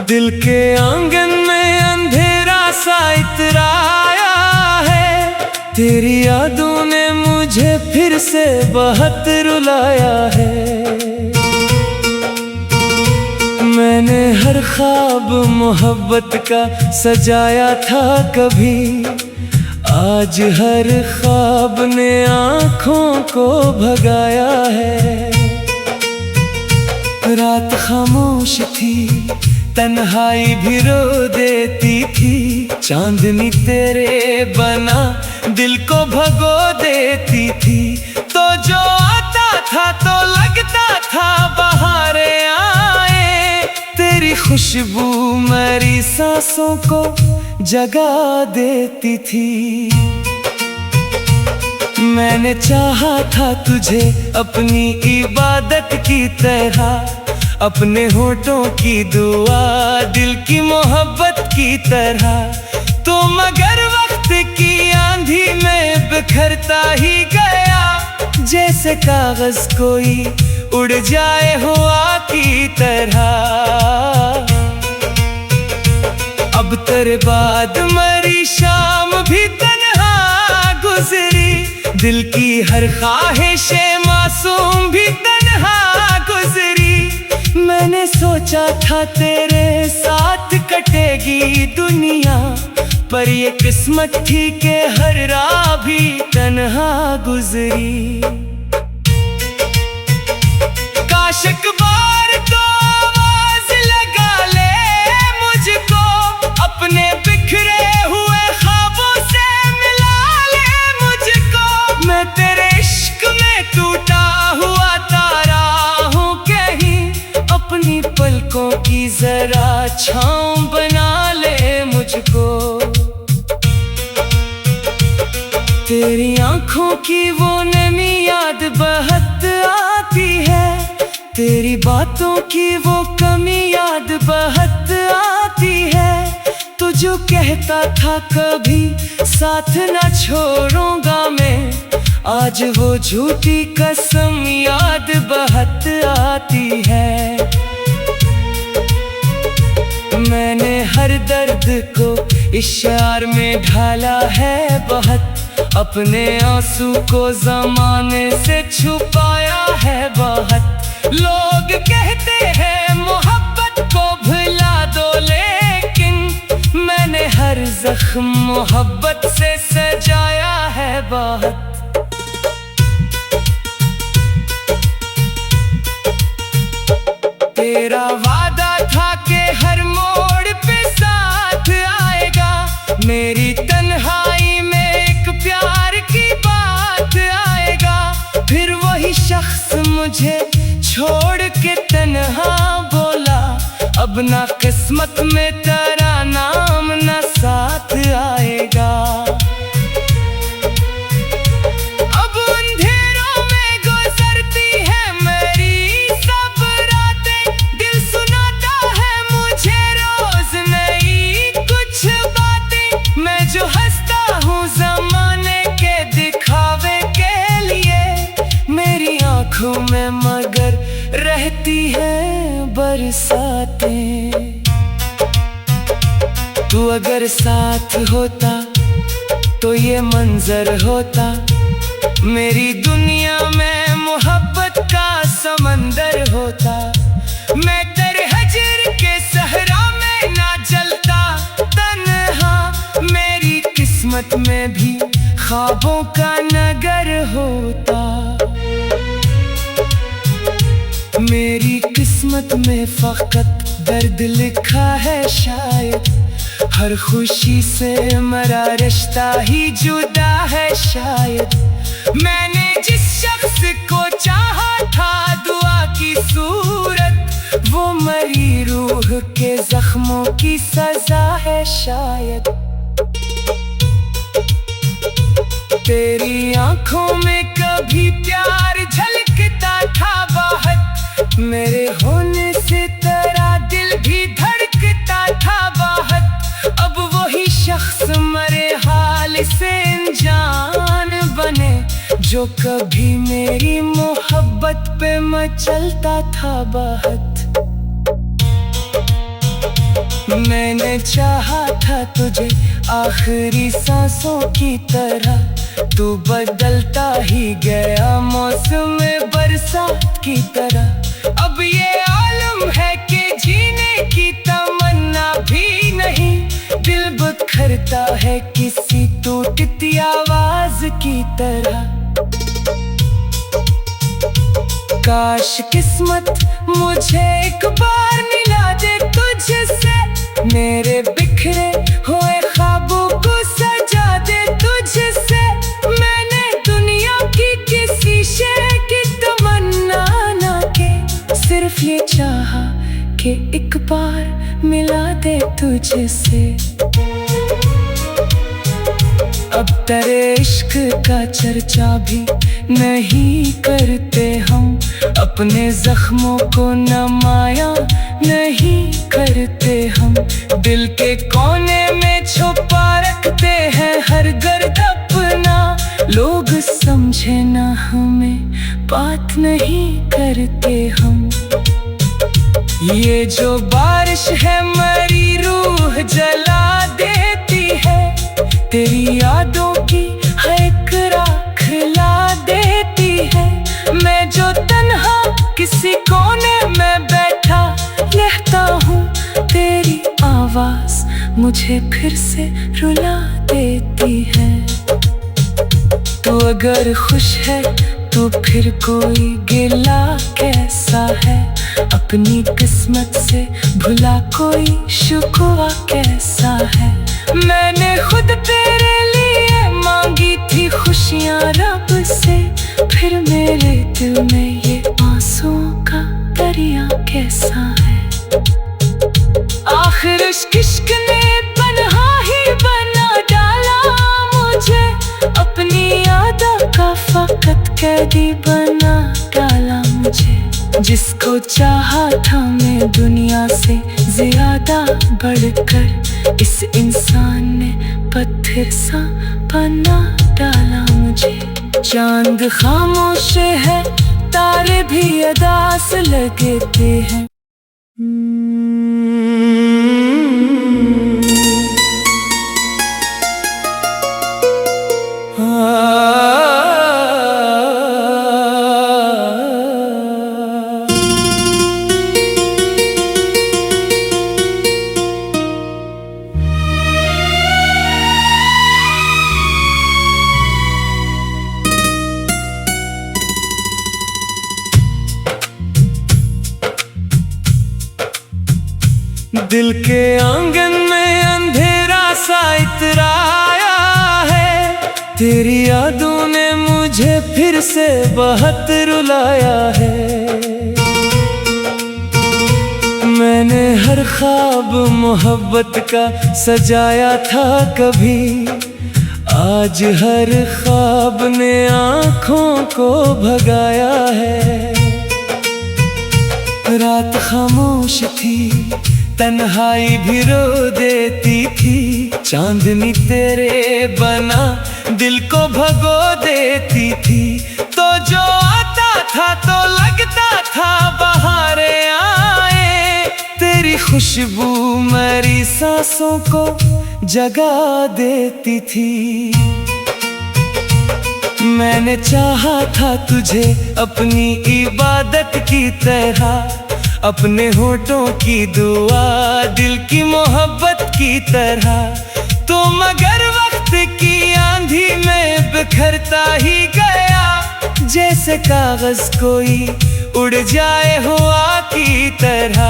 दिल के आंगन में अंधेरा सा इतराया है, तेरी यादों ने मुझे फिर से बहुत रुलाया है। मैंने हर ख्वाब मोहब्बत का सजाया था कभी, आज हर ख्वाब ने आँखों को भगाया है। रात खामोश थी, तन्हाई भी रो देती थी, चांदनी तेरे बना दिल को भगो देती थी। तो जो आता था तो लगता था बहारें आए, तेरी खुशबू मेरी सांसों को जगा देती थी। मैंने चाहा था तुझे अपनी इबादत की तरह, अपने होठों की दुआ दिल की मोहब्बत की तरह। तो मगर वक्त की आंधी में बिखरता ही गया, जैसे कागज कोई उड़ जाए हवा की तरह। अब तेरे बाद मरी शाम भी तन्हा गुजरी, दिल की हर ख्वाहिशें मासूम भी तन्हा गुजरी। मैंने सोचा था तेरे साथ कटेगी दुनिया, पर ये किस्मत थी कि हर राह भी तन्हा गुजरी। काश एक बार तो आवाज लगा ले मुझको, अपने बिखरे हुए ख्वाबों से मिला ले मुझको। मैं तेरे इश्क में टूटा हुआ तारा हूँ कहीं, अपनी पलकों की जरा छाँव बना ले मुझको। तेरी आंखों की वो नमी याद बहुत आती है, तेरी बातों की वो कमी याद बहुत आती है। तू जो कहता था कभी साथ न छोड़ूंगा मैं, आज वो झूठी कसम याद बहुत आती है। मैंने हर दर्द को इशार में ढाला है बहुत, अपने आंसू को ज़माने से छुपाया है बहुत। लोग कहते हैं मोहब्बत को भुला दो, लेकिन मैंने हर जख्म मोहब्बत से सजाया है बहुत। तेरा वादा था कि हर मोड़ पे साथ आएगा, मेरी तन्हाई में एक प्यार की बात आएगा। फिर वही शख्स मुझे छोड़ के तन्हा बोला, अब ना किस्मत में तेरा नाम ना साथ आएगा। आँखों में मगर रहती है बरसातें, तू अगर साथ होता तो ये मंजर होता। मेरी दुनिया में मोहब्बत का समंदर होता, मैं तेरे हजर के सहरा में ना जलता तन्हा। मेरी किस्मत में भी ख्वाबों का नगर होता, मेरी किस्मत में फकत दर्द लिखा है शायद। हर खुशी से मरा रिश्ता ही जुदा है शायद। मैंने जिस शख्स को चाहा था दुआ की सूरत, वो मरी रूह के जख्मों की सजा है शायद। तेरी आंखों में कभी प्यार झलकता था बहुत, मेरे होने से तेरा दिल भी धड़कता था बहुत। अब वही शख्स मरे हाल से अनजान बने, जो कभी मेरी मोहब्बत पे मचलता था बहुत। मैंने चाहा था तुझे आखिरी सांसों की तरह, तू बदलता ही गया मौसम बरसात की तरह। अब ये आलम है कि जीने की तमन्ना भी नहीं, दिल बिखरता है किसी टूटती आवाज की तरह। काश किस्मत मुझे एक बार मिला दे तुझसे, मेरे बिखरे हुए ख्वाबों को सजा दे तुझसे। मैंने दुनिया की किसी शे की तमन्ना ना के, सिर्फ ये चाहा कि एक बार मिला दे तुझसे। अब तेरे इश्क का चर्चा भी नहीं करते हम, अपने जख्मों को नमाया नहीं करते हम। दिल के कोने में छुपा रखते हैं हर दर्द अपना, लोग समझे ना हमें बात नहीं करते हम। ये जो बारिश है मरी रूह जला देती है, तेरी यादों की एक राख ला देती है। मैं जो तन्हा किसी कोने में बैठा रहता हूँ, तेरी आवाज मुझे फिर से रुला देती है। तू अगर खुश है तो फिर कोई गिला कैसा है, अपनी किस्मत से भुला कोई शुक्वा कैसा है। मैंने खुद तेरे लिए मांगी थी खुशियाँ रब से, फिर मेरे दिल में ये आंसुओं का दरिया कैसा है। आखिर इश्क ने पनहा ही बना डाला मुझे, अपनी यादों का फकत कैदी बना डाला मुझे। जिसको चाहा था मैं दुनिया से ज्यादा बढ़कर, इस इंसान ने पत्थर सा बना डाला मुझे। चांद खामोश है, तारे भी अदास लगते हैं। दिल के आंगन में अंधेरा सा इतराया है, तेरी यादों ने मुझे फिर से बहुत रुलाया है। मैंने हर ख्वाब मोहब्बत का सजाया था कभी, आज हर ख्वाब ने आँखों को भगाया है। रात खामोश थी, तन्हाई भी रो देती थी, चांदनी तेरे बना दिल को भगो देती थी। तो जो आता था तो लगता था बहारें आए, तेरी खुशबू मेरी सांसों को जगा देती थी। मैंने चाहा था तुझे अपनी इबादत की तरह, अपने होठों की दुआ दिल की मोहब्बत की तरह। तो मगर वक्त की आंधी में बिखरता ही गया, जैसे कागज कोई उड़ जाए हवा की तरह।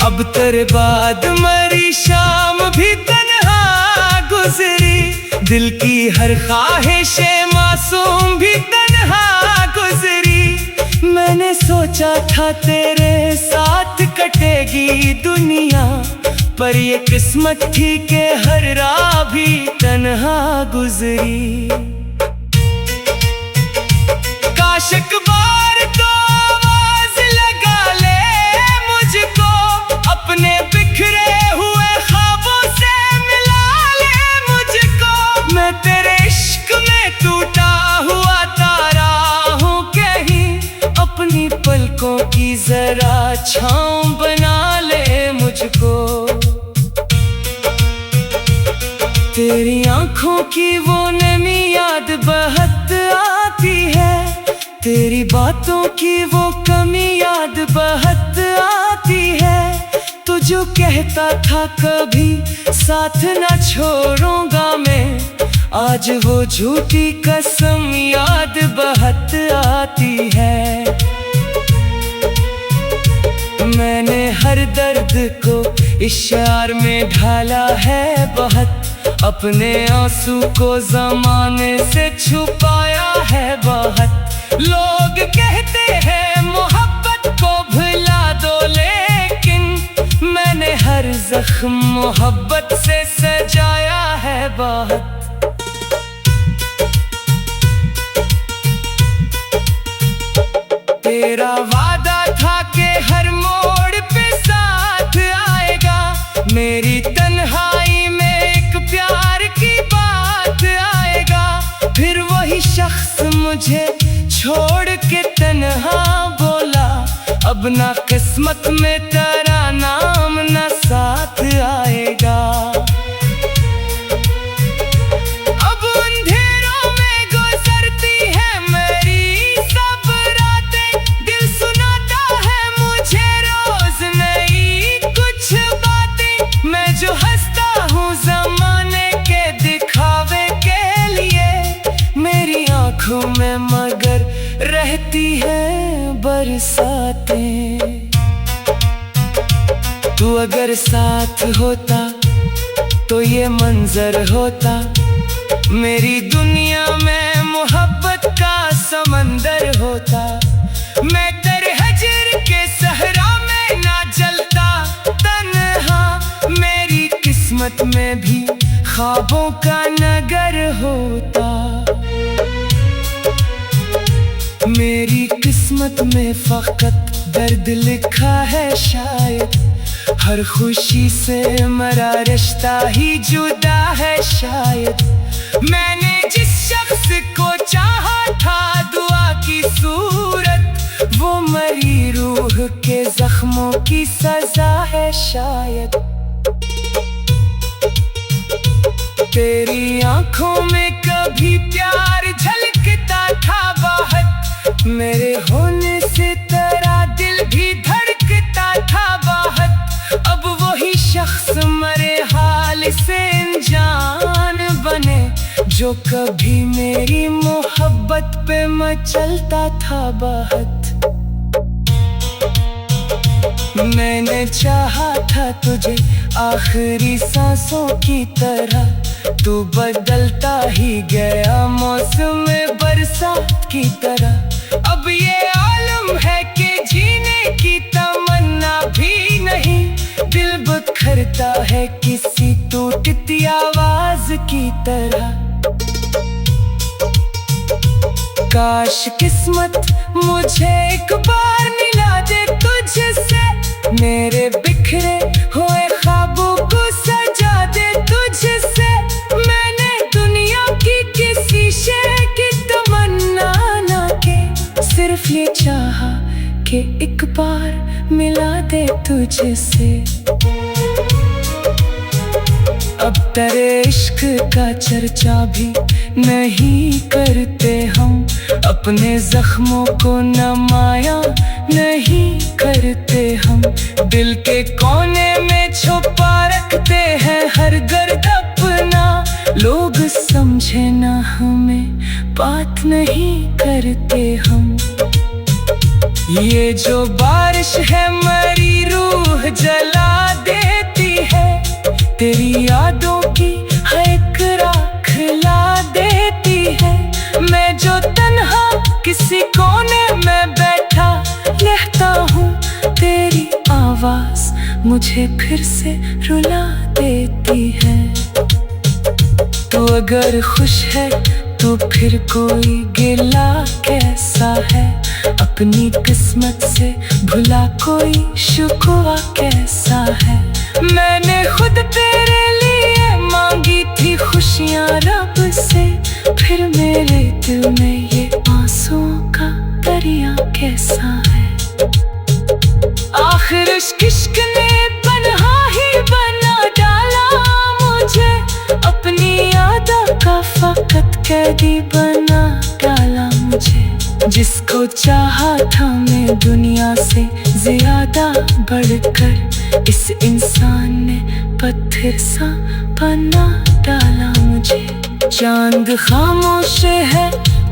अब तेरे बाद मरी शाम भी तन्हा गुजरी, दिल की हर ख्वाहिशें मासूम भी तन्हा गुजरी। मैं मैंने सोचा था तेरे साथ कटेगी दुनिया, पर ये किस्मत थी कि हर राह भी तन्हा गुजरी। काश एक बार तो आवाज लगा ले मुझको, अपने बिखरे हुए ख्वाबों से मिला ले मुझको। मैं तेरे इश्क में टूटा हुआ तारा हूँ कहीं, अपनी पलकों की जरा छाँव बना ले मुझको। तेरी आंखों की वो नमी याद बहुत आती है, तेरी बातों की वो कमी याद बहुत आती है। तू जो कहता था कभी साथ न छोड़ूंगा मैं, आज वो झूठी कसम याद बहुत आती है। मैंने हर दर्द को इशार में ढाला है बहुत, अपने आंसू को ज़माने से छुपाया है बहुत। लोग कहते हैं मोहब्बत को भुला दो, लेकिन मैंने हर जख्म मोहब्बत से सजाया है बहुत। तेरा वादा था कि हर मोड़ पे साथ आएगा, मेरी तन्हाई में एक प्यार की बात आएगा। फिर वही शख्स मुझे छोड़ के तन्हा बोला, अब ना किस्मत में तेरा नाम ना साथ आएगा। अब अंधेरों में गुजरती है मेरी सब रातें, दिल सुनाता है मुझे रोज नई कुछ बातें। मैं जो हंसता हूँ ज़माने के दिखावे के लिए, मेरी आँखों में मगर रहती है बरसातें। तू अगर साथ होता तो ये मंजर होता, मेरी दुनिया में मोहब्बत का समंदर होता। मैं तेरे हजर के सहरा में ना जलता तन्हा, मेरी किस्मत में भी ख्वाबों का नगर होता। मेरी किस्मत में फकत दर्द लिखा है शायद, हर खुशी से मरा रिश्ता ही जुदा है शायद। मैंने जिस शख्स को चाहा था दुआ की सूरत, वो मरी रूह के जख्मों की सजा है शायद। तेरी आंखों में कभी प्यार झलकता था बहुत, मेरे होने से तेरा दिल भी धड़कता था बहुत। अब वही शख्स मरे हाल से अनजान बने, जो कभी मेरी मोहब्बत पे मचलता था बहुत। मैंने चाहा था तुझे आखिरी सांसों की तरह, तू बदलता ही गया मौसम बरसात की तरह। अब ये आलम है कि जीने की तमन्ना भी नहीं, दिल बिखरता है किसी टूटती आवाज की तरह। काश किस्मत मुझे एक बार मिला दे तुझसे, मेरे बिखरे हुए ख्वाबों को सजा दे तुझसे। मैंने दुनिया की किसी शय की तमन्ना ना के, सिर्फ ये चाहा कि एक बार मिला दे तुझसे। अब तेरे इश्क का चर्चा भी नहीं करते हम, अपने जख्मों को नमाया नहीं करते हम। दिल के कोने में छुपा रखते हैं हर दर्द अपना, लोग समझे ना हमें बात नहीं करते हम। ये जो बारिश है मरी रूह जला देती है, तेरी यादों की एक राख ला देती है। मैं जो तन्हा किसी कोने में बैठा तेरी आवाज मुझे फिर से रुला देती है। तू अगर खुश है तो फिर कोई गिला कैसा है, अपनी किस्मत से भुला कोई शुक्वा कैसा है। मैंने खुद तेरे लिए मांगी थी खुशियाँ रब से, फिर मेरे दिल में ये आंसुओं का दरिया कैसा है। आखिर इश्क ने तन्हा ही बना डाला मुझे, अपनी यादों का फकत कैदी बना डाला मुझे। जिसको चाहा था मैं दुनिया से ज्यादा बढ़कर, इस इंसान ने पत्थर सा बना डाला मुझे। चांद खामोश है,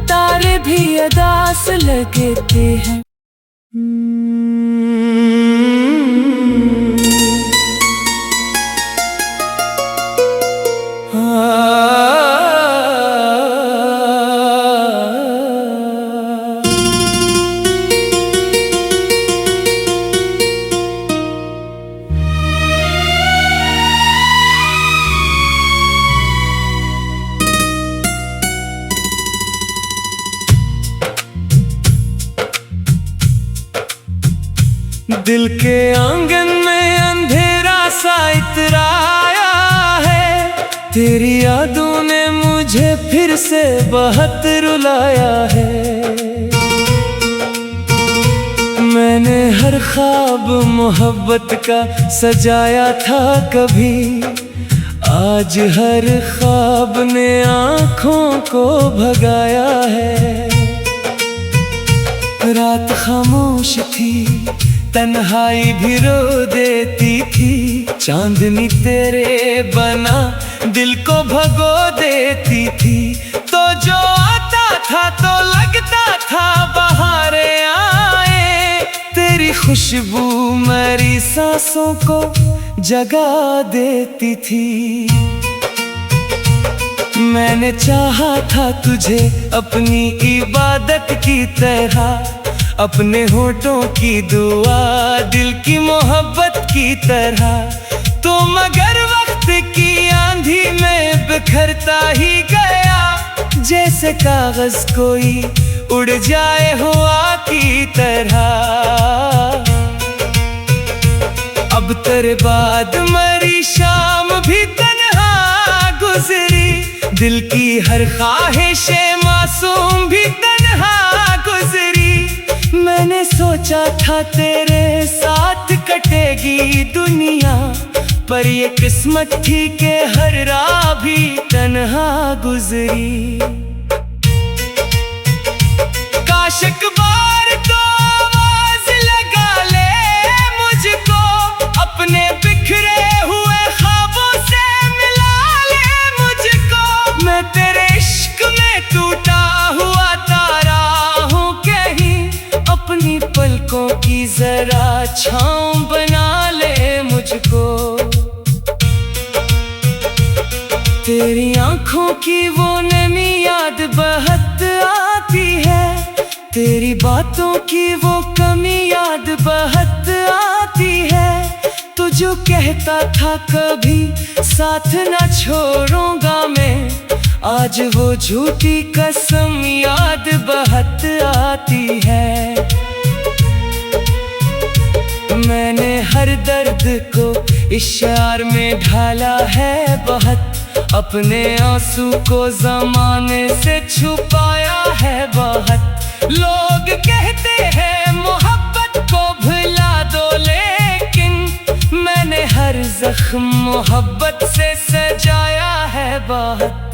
तारे भी अदास लगते हैं। दिल के आंगन में अंधेरा सा इतराया है, तेरी यादों ने मुझे फिर से बहुत रुलाया है। मैंने हर ख्वाब मोहब्बत का सजाया था कभी, आज हर ख्वाब ने आँखों को भगाया है। रात खामोश थी, तन्हाई भी रो देती थी, चांदनी तेरे बना दिल को भगो देती थी। तो जो आता था तो लगता था बहारें आए, तेरी खुशबू मेरी सांसों को जगा देती थी। मैंने चाहा था तुझे अपनी इबादत की तरह, अपने होठों की दुआ दिल की मोहब्बत की तरह। तो मगर वक्त की आंधी में बिखरता ही गया, जैसे कागज कोई उड़ जाए हवा की तरह। अब तेरे बाद मरी शाम भी तन्हा गुजरी, दिल की हर ख्वाहिशें मासूम भी तन्हा गुजरी। मैंने सोचा था तेरे साथ कटेगी दुनिया, पर ये किस्मत थी कि हर राह भी तन्हा गुजरी। काश एक बार तो आवाज लगा ले मुझको, अपने बिखरे हुए ख्वाबों से मिला ले मुझको। मैं तेरे इश्क में टूटा हुआ तारा हूँ कहीं, अपनी पलकों की जरा छाँव बना ले मुझको। तेरी आंखों की वो नमी याद बहुत आती है, तेरी बातों की वो कमी याद बहुत आती है। तू जो कहता था कभी साथ ना छोड़ूंगा मैं, आज वो झूठी कसम याद बहुत आती है। मैंने हर दर्द को इशार में ढाला है बहुत, अपने आंसू को ज़माने से छुपाया है बहुत। लोग कहते हैं मोहब्बत को भुला दो, लेकिन मैंने हर जख्म मोहब्बत से सजाया है बहुत।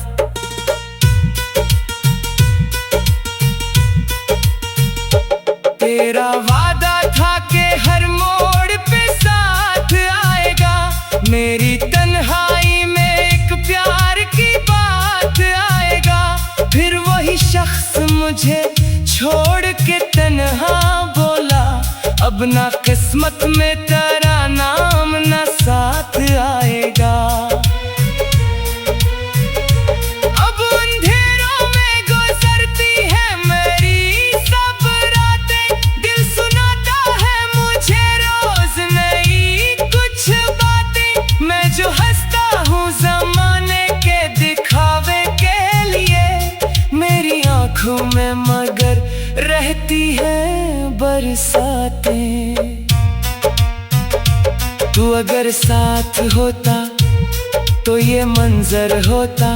तेरा वादा था कि हर मोड़ पे साथ आएगा, मेरी तन्हाई में एक प्यार की बात आएगा। फिर वही शख्स मुझे छोड़ के तन्हा बोला, अब ना किस्मत में तेरा नाम ना साथ आएगा। अब अंधेरों में गुजरती है मेरी सब रातें, दिल सुनाता है मुझे बरसातें। तू अगर साथ होता तो ये मंजर होता,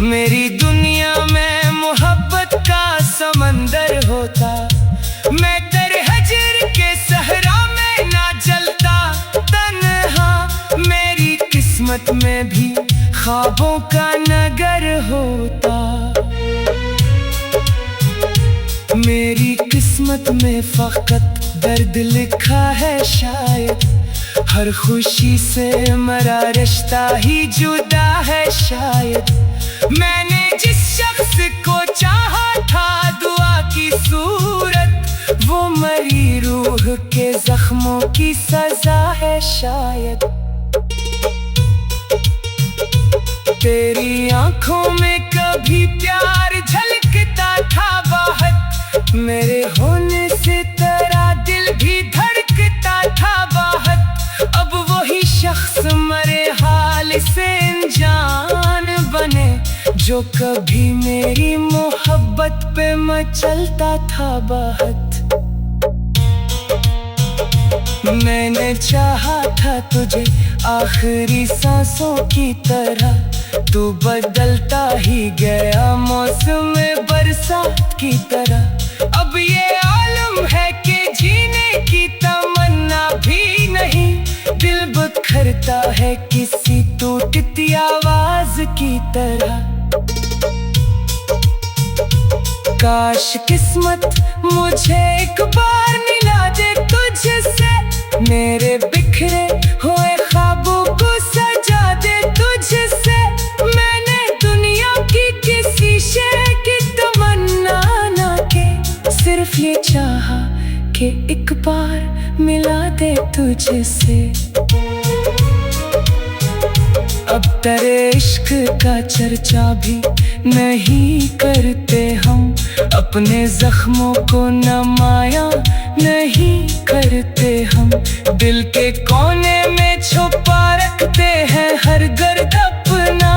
मेरी दुनिया में मोहब्बत का समंदर होता। मैं तेरे हजर के सहरा में ना जलता तन्हा, मेरी किस्मत में भी ख्वाबों का नगर होता। मेरी किस्मत में फकत दर्द लिखा है शायद, हर खुशी से मरा रिश्ता ही जुदा है शायद। मैंने जिस शख्स को चाहा था दुआ की सूरत, वो मरी रूह के जख्मों की सजा है शायद। तेरी आंखों में कभी प्यार झलकता था बहुत, मेरे होने से तेरा दिल भी धड़कता था बहुत। अब वही शख्स मरे हाल से अनजान बने, जो कभी मेरी मोहब्बत पे मचलता था बहुत। मैंने चाहा था तुझे आखिरी सांसों की तरह, तू बदलता ही गया मौसम बरसात की तरह। अब ये आलम है कि जीने की तमन्ना भी नहीं, दिल बिखरता है किसी टूटती आवाज की तरह। काश किस्मत मुझे एक बार मिला दे तुझसे, मेरे बिखरे हुए ख्वाबों को सजा दे तुझसे। मैंने दुनिया की किसी शय की तमन्ना ना के, सिर्फ ये चाहा कि एक बार मिला दे तुझसे। अब तेरे इश्क का चर्चा भी नहीं करते हम, अपने जख्मों को नमाया नहीं करते हम। दिल के कोने में छुपा रखते हैं हर दर्द अपना,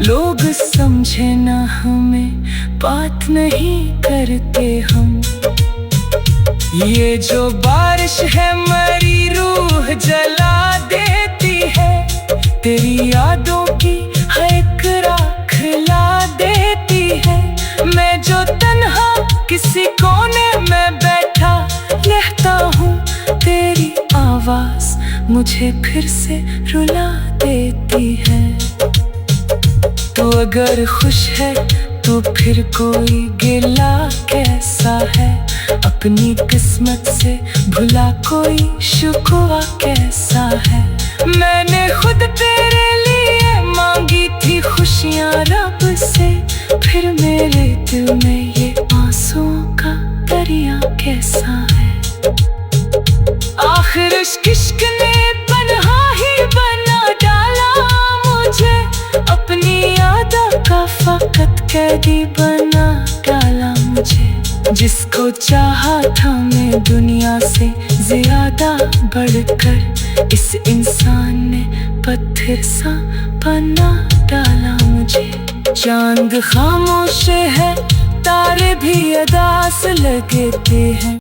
लोग समझे ना हमें बात नहीं करते हम। ये जो बारिश है मरी रूह जला देती है, तेरी यादों की एक राख ला देती है। मैं जो तन्हा किसी कोने में बैठा रहता हूँ, तेरी आवाज मुझे फिर से रुला देती है। तू अगर खुश है तो फिर कोई गिला कैसा है, अपनी किस्मत से भुला कोई शुक्वा कैसा है। मैंने खुद तेरे लिए मांगी थी खुशियाँ रब से, फिर मेरे दिल में ये आंसुओं का दरिया कैसा है। आखिर इश्क ने पनहा ही बना डाला मुझे, अपनी यादों का फकत कैदी बना डाला मुझे। जिसको चाहा था मैं दुनिया से ज्यादा बढ़कर, इस इंसान ने पत्थर सा बना डाला मुझे। चांद खामोश है, तारे भी अदास लगते हैं।